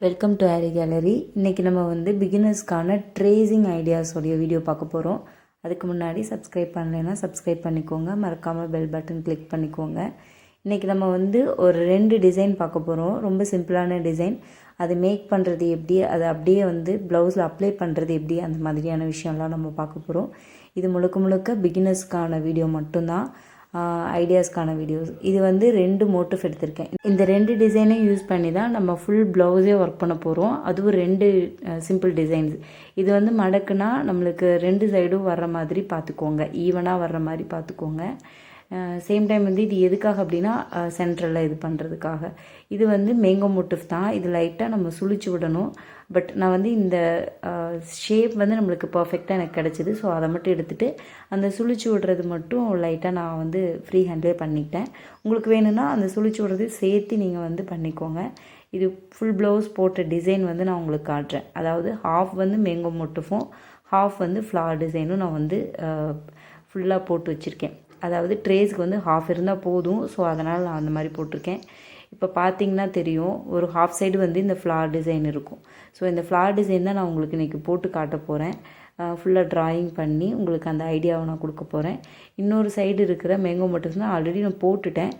Welcome to aari gallery. இன்றைக்கி நம்ம வந்து பிகினர்ஸ்க்கான ட்ரேசிங் ஐடியாஸோடைய வீடியோ பார்க்க போகிறோம். அதுக்கு முன்னாடி சப்ஸ்கிரைப் பண்ணலைன்னா சப்ஸ்கிரைப் பண்ணிக்கோங்க, மறக்காமல் பெல் பட்டன் கிளிக் பண்ணிக்கோங்க. இன்றைக்கி நம்ம வந்து ஒரு 2 டிசைன் பார்க்க போகிறோம். ரொம்ப சிம்பிளான டிசைன். அது மேக் பண்ணுறது எப்படி, அதை அப்படியே வந்து ப்ளவுஸில் அப்ளை பண்ணுறது எப்படி, அந்த மாதிரியான விஷயம்லாம் நம்ம பார்க்க போகிறோம். இது முழுக்க பிகினர்ஸ்க்கான வீடியோ மட்டும்தான், ஐடியாஸ்க்கான வீடியோஸ். இது வந்து 2 மோட்டிவ் எடுத்திருக்கேன். இந்த 2 டிசைனையும் யூஸ் பண்ணி தான் நம்ம ஃபுல் ப்ளவுஸே ஒர்க் பண்ண போகிறோம். அதுவும் 2 சிம்பிள் டிசைன்ஸ். இது வந்து மடக்குனா நம்மளுக்கு 2 சைடும் வர்ற மாதிரி பார்த்துக்கோங்க, ஈவனாக வர்ற மாதிரி பார்த்துக்கோங்க. சேம் டைம் வந்து இது எதுக்காக அப்படின்னா சென்ட்ரலில் இது பண்ணுறதுக்காக. இது வந்து மேங்கோ மோட்டிவ் தான். இது லைட்டாக நம்ம சுழிச்சு விடணும். பட் நான் வந்து இந்த ஷேப் வந்து நம்மளுக்கு பர்ஃபெக்டாக எனக்கு கிடச்சிது. ஸோ அதை மட்டும் எடுத்துகிட்டு அந்த சுழிச்சு விடுறது மட்டும் லைட்டாக நான் வந்து ஃப்ரீ ஹேண்ட்லேயே பண்ணிக்கிட்டேன். உங்களுக்கு வேணும்னா அந்த சுழிச்சு விடுறது சேர்த்து நீங்கள் வந்து பண்ணிக்கோங்க. இது ஃபுல் ப்ளவுஸ் போட்ட டிசைன் வந்து நான் உங்களுக்கு காட்டுறேன். அதாவது ஹாஃப் வந்து மேங்கோ மோட்டிஃபும் ஹாஃப் வந்து ஃப்ளார் டிசைனும் நான் வந்து ஃபுல்லாக போட்டு வச்சுருக்கேன். அதாவது ட்ரேஸ்க்கு வந்து ஹாஃப் இருந்தால் போதும். ஸோ அதனால் நான் அந்த மாதிரி போட்டிருக்கேன். இப்போ பார்த்தீங்கன்னா தெரியும், ஒரு ஹாஃப் சைடு வந்து இந்த ஃப்ளார் டிசைன் இருக்கும். ஸோ இந்த ஃப்ளார் டிசைன் தான் நான் உங்களுக்கு இன்றைக்கி போட்டு காட்ட போகிறேன். ஃபுல்லாக ட்ராயிங் பண்ணி உங்களுக்கு அந்த ஐடியாவை நான் கொடுக்க போகிறேன். இன்னொரு சைடு இருக்கிற மேங்கோ மோட்டிவ்ஸ்னால் ஆல்ரெடி நான் போட்டுட்டேன்.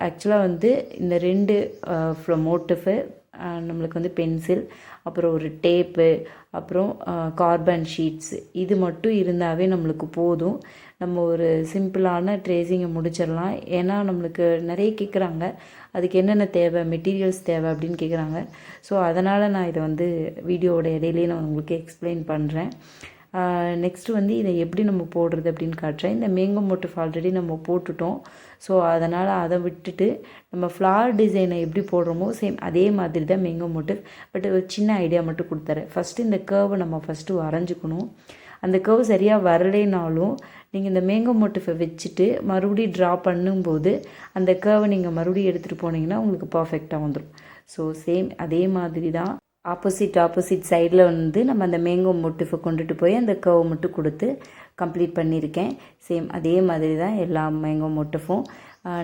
ஆக்சுவலாக வந்து இந்த 2 மோட்டிஃபு நம்மளுக்கு வந்து பென்சில், அப்புறம் ஒரு டேப்பு, அப்புறம் கார்பன் ஷீட்ஸு, இது மட்டும் இருந்தாவே நம்மளுக்கு போதும். நம்ம ஒரு சிம்பிளான ட்ரேசிங்கை முடிச்சிடலாம். ஏன்னா நம்மளுக்கு நிறைய கேட்குறாங்க, அதுக்கு என்னென்ன தேவை, மெட்டீரியல்ஸ் தேவை அப்படின்னு கேட்குறாங்க. ஸோ அதனால் நான் இதை வந்து வீடியோவோட இடையிலே நான் உங்களுக்கு எக்ஸ்பிளைன் பண்ணுறேன். நெக்ஸ்ட்டு வந்து இதை எப்படி நம்ம போடுறது அப்படின்னு காட்டுறேன். இந்த மேங்கோ மோட்டிவ் ஆல்ரெடி நம்ம போட்டுட்டோம். ஸோ அதனால் அதை விட்டுட்டு நம்ம ஃப்ளார் டிசைனை எப்படி போடுறோமோ சேம் அதே மாதிரி தான் மேங்கோ மோட்டிவ். பட் ஒரு சின்ன ஐடியா மட்டும் கொடுத்துறேன். ஃபஸ்ட்டு இந்த கர்வை நம்ம ஃபஸ்ட்டு வரைஞ்சிக்கணும். அந்த கர்வ் சரியாக வரலைனாலும் நீங்கள் இந்த மேங்கோ மோட்டிஃபை வச்சுட்டு மறுபடியும் ட்ரா பண்ணும்போது அந்த கர்வை நீங்கள் மறுபடியும் எடுத்துகிட்டு போனீங்கன்னா உங்களுக்கு பர்ஃபெக்டாக வந்துடும். ஸோ சேம் அதே மாதிரி தான் ஆப்போசிட் சைடில் வந்து நம்ம அந்த மேங்கோ மோட்டிஃபை கொண்டுட்டு போய் அந்த கர்வ் மட்டும் கொடுத்து கம்ப்ளீட் பண்ணியிருக்கேன். சேம் அதே மாதிரி தான் எல்லா மேங்கோ மோட்டிஃபும்.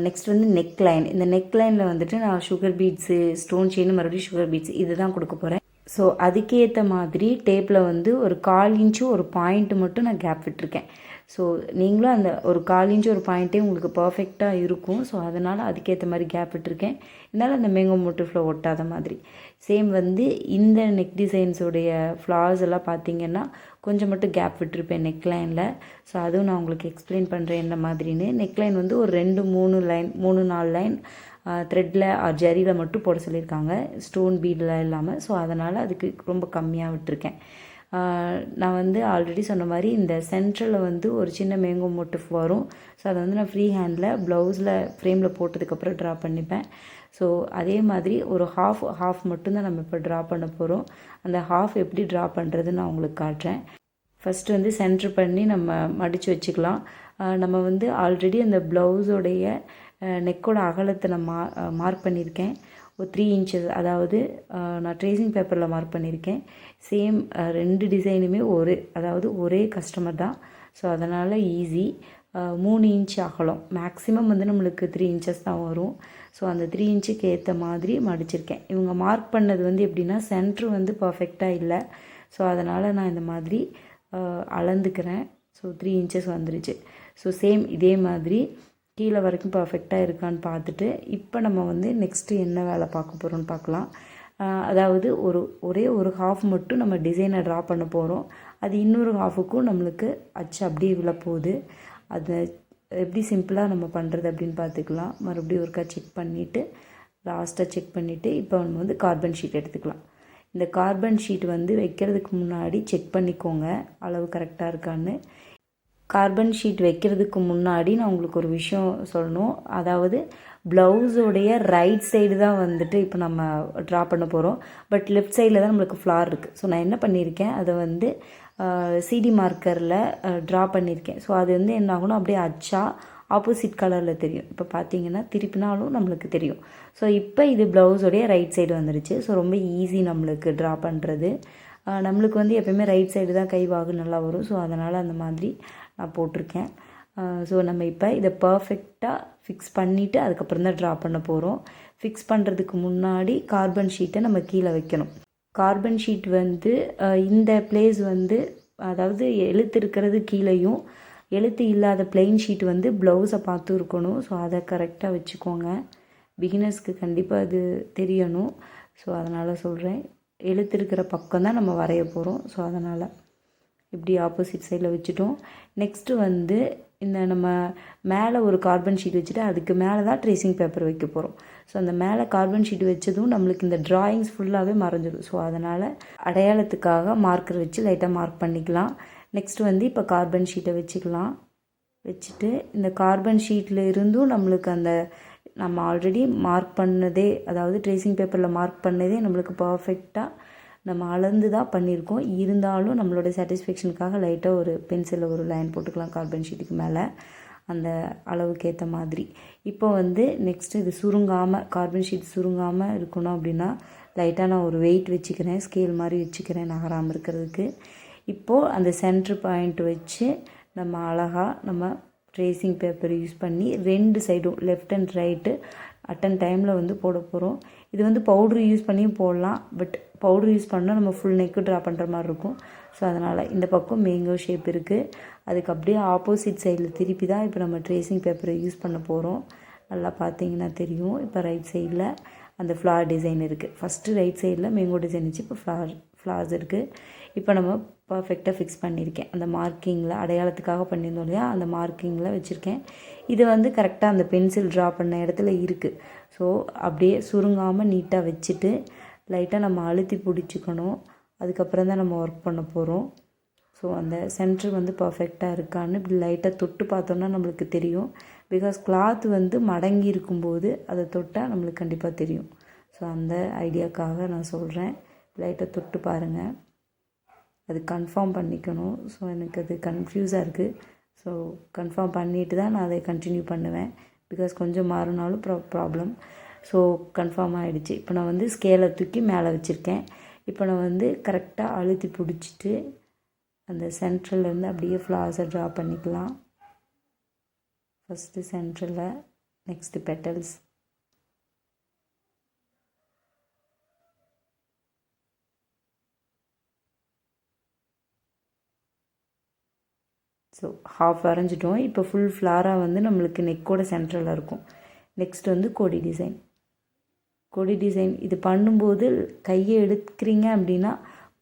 நெக்ஸ்ட் வந்து நெக் லைன். இந்த நெக் லைனில் வந்துட்டு நான் சுகர் பீட்ஸு, ஸ்டோன் செயின், மறுபடியும் சுகர் பீட்ஸ் இது தான் கொடுக்க போகிறேன். ஸோ அதுக்கேற்ற மாதிரி டேப்பில் வந்து ஒரு 1/4 இன்ச்சு ஒரு பாயிண்ட் மட்டும் நான் கேப் விட்டுருக்கேன். ஸோ நீங்களும் அந்த ஒரு 1/4 இன்ச்சு ஒரு பாயிண்ட்டே உங்களுக்கு பர்ஃபெக்டாக இருக்கும். ஸோ அதனால் அதுக்கேற்ற மாதிரி கேப் விட்டுருக்கேன். இதனால் அந்த மேங்கோ மோட்டிஃபில் ஒட்டாத மாதிரி. சேம் வந்து இந்த நெக் டிசைன்ஸோடைய ஃப்ளார்ஸ் எல்லாம் பார்த்திங்கன்னா கொஞ்சம் மட்டும் கேப் விட்டுருப்பேன் நெக் லைனில். ஸோ அதுவும் நான் உங்களுக்கு எக்ஸ்பிளைன் பண்ணுறேன் என்ன மாதிரின்னு. நெக் லைன் வந்து ஒரு 2-3 லைன் 3-4 லைன் த்ரெட்டில் ஜரியில் மட்டும் போட சொல்லியிருக்காங்க, ஸ்டோன் பீடில் இல்லாமல். ஸோ அதனால் அதுக்கு ரொம்ப கம்மியாக விட்டுருக்கேன். நான் வந்து ஆல்ரெடி சொன்ன மாதிரி இந்த சென்ட்ரலில் வந்து ஒரு சின்ன மேங்கோ மோட்டிவ் வரும். ஸோ அதை வந்து நான் ஃப்ரீ ஹேண்டில் ப்ளவுஸில் ஃப்ரேமில் போட்டதுக்கப்புறம் ட்ரா பண்ணிப்பேன். ஸோ அதே மாதிரி ஒரு ஹாஃப் மட்டும்தான் நம்ம இப்போ ட்ரா பண்ண போகிறோம். அந்த ஹாஃப் எப்படி ட்ரா பண்ணுறதுன்னு நான் உங்களுக்கு காட்டுறேன். ஃபஸ்ட்டு வந்து சென்ட்ரு பண்ணி நம்ம மடித்து வச்சுக்கலாம். நம்ம வந்து ஆல்ரெடி அந்த ப்ளவுஸோடைய நெக்கோட அகலத்தை நான் மார்க் பண்ணியிருக்கேன். ஒரு 3 இன்ச்சஸ், அதாவது நான் ட்ரேசிங் பேப்பரில் மார்க் பண்ணியிருக்கேன். சேம் 2 டிசைனுமே ஒரே கஸ்டமர் தான். ஸோ அதனால் ஈஸி. 3 இன்ச் அகலம், மேக்ஸிமம் வந்து நம்மளுக்கு 3 இன்ச்சஸ் தான் வரும். ஸோ அந்த 3 இன்ச்சுக்கு ஏற்ற மாதிரி மடிச்சிருக்கேன். இவங்க மார்க் பண்ணது வந்து எப்படின்னா சென்ட்ரு வந்து பர்ஃபெக்டாக இல்லை. ஸோ அதனால் நான் இந்த மாதிரி அளந்துக்கிறேன். ஸோ 3 இன்ச்சஸ் வந்துருச்சு. ஸோ சேம் இதே மாதிரி கீழே வரைக்கும் பர்ஃபெக்டாக இருக்கான்னு பார்த்துட்டு இப்போ நம்ம வந்து நெக்ஸ்ட்டு என்ன வேலை பார்க்க போகிறோன்னு பார்க்கலாம். அதாவது ஒரே ஒரு ஹாஃப் மட்டும் நம்ம டிசைனை ட்ரா பண்ண போகிறோம். அது இன்னொரு ஹாஃபுக்கும் நம்மளுக்கு அச்சு அப்படியே விழப்போகுது. அதை எப்படி சிம்பிளாக நம்ம பண்ணுறது அப்படின்னு பார்த்துக்கலாம். மறுபடியும் ஒருக்கா செக் பண்ணிவிட்டு லாஸ்ட்டாக செக் பண்ணிவிட்டு இப்போ நம்ம வந்து கார்பன் ஷீட் எடுத்துக்கலாம். இந்த கார்பன் ஷீட் வந்து வைக்கிறதுக்கு முன்னாடி செக் பண்ணிக்கோங்க அளவு கரெக்டாக இருக்கான்னு. கார்பன் ஷீட் வைக்கிறதுக்கு முன்னாடி நான் உங்களுக்கு ஒரு விஷயம் சொல்லணும். அதாவது ப்ளவுஸோடைய ரைட் சைடு தான் வந்துட்டு இப்போ நம்ம ட்ரா பண்ண போகிறோம். பட் லெஃப்ட் சைடில் தான் நம்மளுக்கு ஃப்ளார் இருக்குது. ஸோ நான் என்ன பண்ணியிருக்கேன், அதை வந்து சிடி மார்க்கரில் ட்ரா பண்ணியிருக்கேன். ஸோ அது வந்து என்ன ஆகணும், அப்படியே அச்சா ஆப்போசிட் கலரில் தெரியும். இப்போ பார்த்தீங்கன்னா திருப்பினாலும் நம்மளுக்கு தெரியும். ஸோ இப்போ இது ப்ளவுஸோடைய ரைட் சைடு வந்துருச்சு. ஸோ ரொம்ப ஈஸி நம்மளுக்கு ட்ரா பண்ணுறது. நம்மளுக்கு வந்து எப்போயுமே ரைட் சைடு தான் கை வாகு நல்லா வரும். ஸோ அதனால் அந்த மாதிரி நான் போட்டிருக்கேன். ஸோ நம்ம இப்போ இதை பர்ஃபெக்டாக ஃபிக்ஸ் பண்ணிவிட்டு அதுக்கப்புறம் தான் ட்ரா பண்ண போகிறோம். ஃபிக்ஸ் பண்ணுறதுக்கு முன்னாடி கார்பன் ஷீட்டை நம்ம கீழே வைக்கணும். கார்பன் ஷீட் வந்து இந்த பிளேஸ் வந்து அதாவது எழுத்து இருக்கிறது கீழேயும் எழுத்து இல்லாத பிளெயின் ஷீட் வந்து ப்ளவுஸை பார்த்து இருக்கணும். ஸோ அதை கரெக்டாக வச்சுக்கோங்க. பிகினர்ஸ்க்கு கண்டிப்பாக அது தெரியணும். ஸோ அதனால் சொல்கிறேன், எழுத்து இருக்கிற பக்கம் தான் நம்ம வரைய போகிறோம். ஸோ அதனால் இப்படி ஆப்போசிட் சைடில் வச்சுட்டோம். நெக்ஸ்ட்டு வந்து இந்த நம்ம மேலே ஒரு கார்பன் ஷீட் வச்சுட்டு அதுக்கு மேலே தான் ட்ரேசிங் பேப்பர் வைக்க போகிறோம். ஸோ அந்த மேலே கார்பன் ஷீட் வச்சதும் நம்மளுக்கு இந்த ட்ராயிங்ஸ் ஃபுல்லாகவே மறைஞ்சிடும். ஸோ அதனால் அடையாளத்துக்காக மார்க்கர் வச்சு லைட்டாக மார்க் பண்ணிக்கலாம். நெக்ஸ்ட் வந்து இப்போ கார்பன் ஷீட்டை வச்சுக்கலாம். வச்சுட்டு இந்த கார்பன் ஷீட்டில் இருந்தும் நம்மளுக்கு அந்த நம்ம ஆல்ரெடி மார்க் பண்ணதே, அதாவது ட்ரேசிங் பேப்பரில் மார்க் பண்ணதே நம்மளுக்கு பர்ஃபெக்டாக நம்ம அளந்து தான் பண்ணியிருக்கோம். இருந்தாலும் நம்மளோட சாட்டிஸ்ஃபேக்ஷனுக்காக லைட்டாக ஒரு பென்சிலில் ஒரு லைன் போட்டுக்கலாம் கார்பன் ஷீட்டுக்கு மேலே அந்த அளவுக்கு ஏற்ற மாதிரி. இப்போ வந்து நெக்ஸ்ட்டு இது சுருங்காமல், கார்பன் ஷீட் சுருங்காமல் இருக்கணும் அப்படின்னா லைட்டாக நான் ஒரு வெயிட் வச்சுக்கிறேன், ஸ்கேல் மாதிரி வச்சுக்கிறேன் நகராமல் இருக்கிறதுக்கு. இப்போது அந்த சென்ட்ரு பாயிண்ட் வச்சு நம்ம அழகாக நம்ம ட்ரேசிங் பேப்பர் யூஸ் பண்ணி 2 சைடும் லெஃப்ட் அண்ட் ரைட்டு அட்டன் டைமில் வந்து போட போகிறோம். இது வந்து பவுட்ரு யூஸ் பண்ணியும் போடலாம். பட் பவுட்ரு யூஸ் பண்ணால் நம்ம ஃபுல் நெக்கு ட்ரா பண்ணுற மாதிரி இருக்கும். ஸோ அதனால் இந்த பக்கம் மேங்கோ ஷேப் இருக்குது, அதுக்கு அப்படியே ஆப்போசிட் சைடில் திருப்பி தான் இப்போ நம்ம ட்ரேசிங் பேப்பரை யூஸ் பண்ண போகிறோம். நல்லா பார்த்தீங்கன்னா தெரியும். இப்போ ரைட் சைடில் அந்த ஃப்ளார் டிசைன் இருக்குது. ஃபஸ்ட்டு ரைட் சைடில் மேங்கோ டிசைன் வச்சு இப்போ ஃப்ளார்ஸ் இருக்குது. இப்போ நம்ம பர்ஃபெக்டாக ஃபிக்ஸ் பண்ணியிருக்கேன். அந்த மார்க்கிங்கில் அடையாளத்துக்காக பண்ணியிருந்தோம் இல்லையா, அந்த மார்க்கிங்கில் வச்சுருக்கேன். இது வந்து கரெக்டாக அந்த பென்சில் ட்ரா பண்ண இடத்துல இருக்குது. ஸோ அப்படியே சுருங்காமல் நீட்டாக வச்சுட்டு லைட்டாக நம்ம அழுத்தி பிடிச்சிக்கணும். அதுக்கப்புறம் தான் நம்ம ஒர்க் பண்ண போகிறோம். ஸோ அந்த சென்டர் வந்து பர்ஃபெக்டாக இருக்கான்னு இப்படி லைட்டாக தொட்டு பார்த்தோன்னா நம்மளுக்கு தெரியும். பிகாஸ் கிளாத் வந்து மடங்கி இருக்கும்போது அதை தொட்டால் நம்மளுக்கு கண்டிப்பாக தெரியும். ஸோ அந்த ஐடியாக்காக நான் சொல்கிறேன், லைட்டாக தொட்டு பாருங்கள், அது கன்ஃபார்ம் பண்ணிக்கணும். ஸோ எனக்கு அது கன்ஃபியூஸாக இருக்குது. ஸோ கன்ஃபார்ம் பண்ணிவிட்டு தான் நான் அதை கண்டினியூ பண்ணுவேன். பிகாஸ் கொஞ்சம் மாறினாலும் ப்ராப்ளம். ஸோ கன்ஃபார்ம் ஆகிடுச்சு. இப்போ நான் வந்து ஸ்கேலை தூக்கி மேலே வச்சுருக்கேன். இப்போ நான் வந்து கரெக்டாக அழுத்தி பிடிச்சிட்டு அந்த சென்ட்ரல்லேருந்து அப்படியே ஃப்ளார்ஸை ட்ரா பண்ணிக்கலாம். ஃபஸ்ட்டு சென்ட்ரலில், நெக்ஸ்ட்டு பெட்டல்ஸ், ஸோ ஹாஃப் வரைஞ்சிட்டோம். இப்போ ஃபுல் ஃப்ளாராக வந்து நம்மளுக்கு நெக்கோட சென்ட்ரலில் இருக்கும். நெக்ஸ்ட் வந்து கொடி டிசைன். கொடி டிசைன் இது பண்ணும்போது கையை எடுக்கிறீங்க அப்படின்னா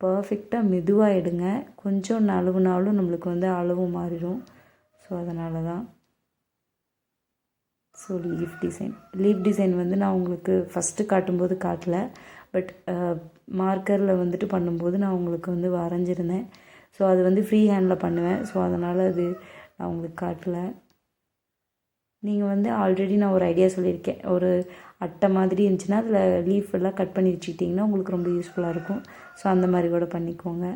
பர்ஃபெக்டாக மெதுவாக எடுங்க. கொஞ்சம் நழுவுனாலும் நம்மளுக்கு வந்து அளவு மாறிடும். ஸோ அதனால தான். ஸோ லீஃப் டிசைன் வந்து நான் உங்களுக்கு ஃபஸ்ட்டு காட்டும்போது காட்டலை. பட் மார்க்கரில் வந்துட்டு பண்ணும்போது நான் உங்களுக்கு வந்து வரைஞ்சிருந்தேன். ஸோ அது வந்து ஃப்ரீ ஹேண்டில் பண்ணுவேன். ஸோ அதனால் அது நான் உங்களுக்கு காட்டலை. நீங்கள் வந்து ஆல்ரெடி நான் ஒரு ஐடியா சொல்லியிருக்கேன், ஒரு அட்டை மாதிரி இருந்துச்சுன்னா அதில் லீஃப் எல்லாம் கட் பண்ணி வச்சுக்கிட்டிங்கன்னா உங்களுக்கு ரொம்ப யூஸ்ஃபுல்லாக இருக்கும். ஸோ அந்த மாதிரி கூட பண்ணிக்கோங்க.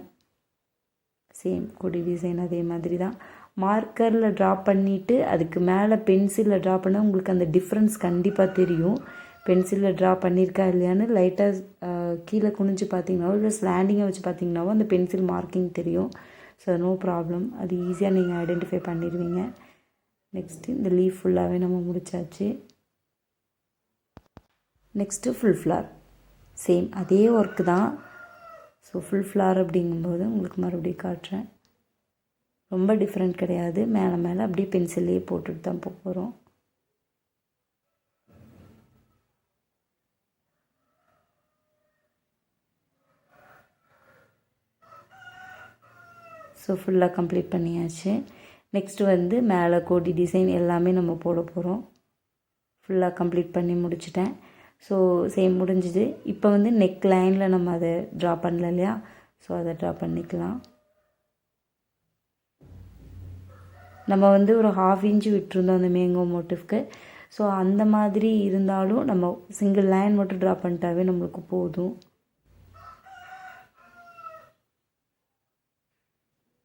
சேம் கொடி டிசைன் அதே மாதிரி தான். மார்க்கரில் ட்ரா பண்ணிவிட்டு அதுக்கு மேலே பென்சிலில் ட்ரா பண்ணால் உங்களுக்கு அந்த டிஃப்ரென்ஸ் கண்டிப்பாக தெரியும். பென்சிலில் ட்ரா பண்ணியிருக்கா இல்லையான்னு லைட்டாக கீழே குனிஞ்சு பார்த்தீங்கன்னாவோ இல்லை ஸ்லாண்டிங்காக வச்சு பார்த்தீங்கன்னாவோ அந்த பென்சில் மார்க்கிங் தெரியும். ஸோ நோ ப்ராப்ளம், அது ஈஸியாக நீங்கள் ஐடென்டிஃபை பண்ணிடுவீங்க. நெக்ஸ்ட்டு இந்த லீஃப் ஃபுல்லாகவே நம்ம முடித்தாச்சு. நெக்ஸ்ட்டு ஃபுல் ஃப்ளார், சேம் அதே ஒர்க்கு தான். ஸோ ஃபுல் ஃப்ளார் அப்படிங்கும்போது உங்களுக்கு மறுபடியும் காட்டுறேன். ரொம்ப டிஃப்ரெண்ட் கிடையாது. மேலே மேலே அப்படியே பென்சில்லையே போட்டுட்டு தான் போக போகிறோம். ஸோ ஃபுல்லாக கம்ப்ளீட் பண்ணியாச்சு. நெக்ஸ்ட்டு வந்து மேலே கோடி டிசைன் எல்லாமே நம்ம போட போகிறோம். ஃபுல்லாக கம்ப்ளீட் பண்ணி முடிச்சிட்டேன். ஸோ சேம் முடிஞ்சுது. இப்போ வந்து நெக் லைனில் நம்ம அதை ட்ரா பண்ணல இல்லையா, ஸோ அதை ட்ரா பண்ணிக்கலாம். நம்ம வந்து ஒரு 1/2 இன்ச்சு விட்டுருந்தோம் அந்த மேங்கோ மோட்டிவ்க்கு. ஸோ அந்த மாதிரி இருந்தாலும் நம்ம சிங்கிள் லைன் மட்டும் ட்ரா பண்ணிட்டாவே நம்மளுக்கு போதும்.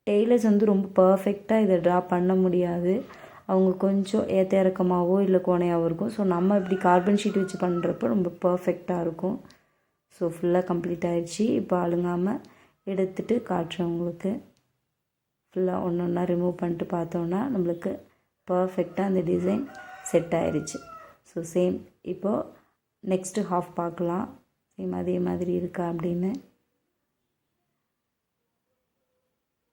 டெய்லர்ஸ் வந்து ரொம்ப பர்ஃபெக்டாக இதை ட்ரா பண்ண முடியாது. அவங்க கொஞ்சம் ஏற்ற இறக்கமாகவோ இல்லை கோணையாகவோ இருக்கும். ஸோ நம்ம இப்படி கார்பன் ஷீட் வச்சு பண்ணுறப்போ ரொம்ப பர்ஃபெக்டாக இருக்கும். ஸோ ஃபுல்லாக கம்ப்ளீட் ஆகிடுச்சு. இப்போ அழுங்காமல் எடுத்துகிட்டு காட்டுறேன் உங்களுக்கு. ஃபுல்லாக ஒன்று ஒன்றா ரிமூவ் பண்ணிட்டு பார்த்தோன்னா நம்மளுக்கு பர்ஃபெக்டாக அந்த டிசைன் செட் ஆயிடுச்சு. ஸோ சேம் இப்போது நெக்ஸ்ட்டு ஹாஃப் பார்க்கலாம். சேம் அதே மாதிரி இருக்கா அப்படின்னு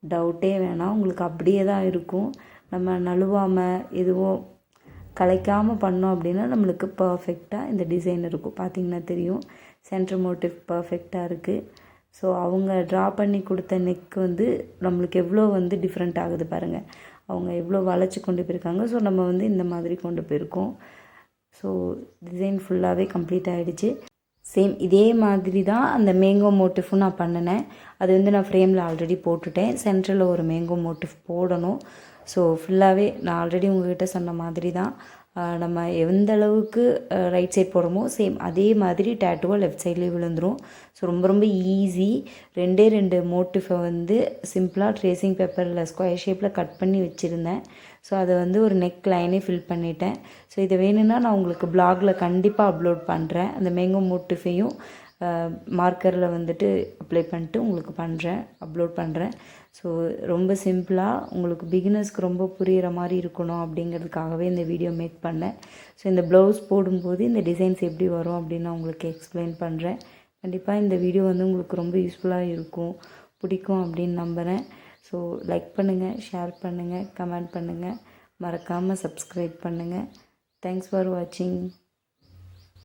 டவுட்டே வேணாம், உங்களுக்கு அப்படியே தான் இருக்கும். நம்ம நழுவாமல் எதுவும் கலைக்காமல் பண்ணோம் அப்படின்னா நம்மளுக்கு பர்ஃபெக்டாக இந்த டிசைன் இருக்கும். பார்த்திங்கன்னா தெரியும், சென்டர் மோட்டிவ் பர்ஃபெக்டாக இருக்குது. ஸோ அவங்க ட்ரா பண்ணி கொடுத்த நெக் வந்து நம்மளுக்கு எவ்வளோ வந்து டிஃப்ரெண்ட் ஆகுது பாருங்கள். அவங்க எவ்வளோ வளைச்சி கொண்டு போயிருக்காங்க. ஸோ நம்ம வந்து இந்த மாதிரி கொண்டு போயிருக்கோம். ஸோ டிசைன் ஃபுல்லாகவே கம்ப்ளீட் ஆகிடுச்சு. சேம் இதே மாதிரி தான் அந்த மேங்கோ மோட்டிஃபும் நான் பண்ணினேன். அது வந்து நான் ஃப்ரேமில் ஆல்ரெடி போட்டுட்டேன். சென்டரில் ஒரு மேங்கோ மோட்டிஃப் போடணும். ஸோ ஃபுல்லாகவே நான் ஆல்ரெடி உங்கள்கிட்ட சொன்ன மாதிரி தான் நம்ம எந்த அளவுக்கு ரைட் சைட் போடுறோமோ சேம் அதே மாதிரி டேட்டுவாக லெஃப்ட் சைட்லேயே விழுந்துடும். ஸோ ரொம்ப ரொம்ப ஈஸி. 2 மோட்டிஃபை வந்து சிம்பிளாக ட்ரேசிங் பேப்பரில் ஸ்கொயர் ஷேப்பில் கட் பண்ணி வச்சுருந்தேன். ஸோ அதை வந்து ஒரு நெக் லைனே ஃபில் பண்ணிட்டேன். ஸோ இதை வேணும்னா நான் உங்களுக்கு ப்ளாகில் கண்டிப்பாக அப்லோட் பண்ணுறேன். அந்த மேங்கோ மோட்டிஃபையும் மார்க்கரில் வந்துட்டு அப்ளை பண்ணிட்டு உங்களுக்கு அப்லோட் பண்ணுறேன். ஸோ ரொம்ப சிம்பிளாக உங்களுக்கு பிகினர்ஸ்க்கு ரொம்ப புரிகிற மாதிரி இருக்கணும் அப்படிங்கிறதுக்காகவே இந்த வீடியோ மேக் பண்ணேன். ஸோ இந்த ப்ளவுஸ் போடும்போது இந்த டிசைன்ஸ் எப்படி வரும் அப்படின்னு நான் உங்களுக்கு எக்ஸ்பிளைன் பண்ணுறேன். கண்டிப்பாக இந்த வீடியோ வந்து உங்களுக்கு ரொம்ப யூஸ்ஃபுல்லாக இருக்கும், பிடிக்கும் அப்படின்னு நம்புகிறேன். ஸோ லைக் பண்ணுங்கள், ஷேர் பண்ணுங்கள், கமெண்ட் பண்ணுங்கள், மறக்காமல் சப்ஸ்கிரைப் பண்ணுங்கள். தேங்க்ஸ் ஃபார் வாட்சிங்.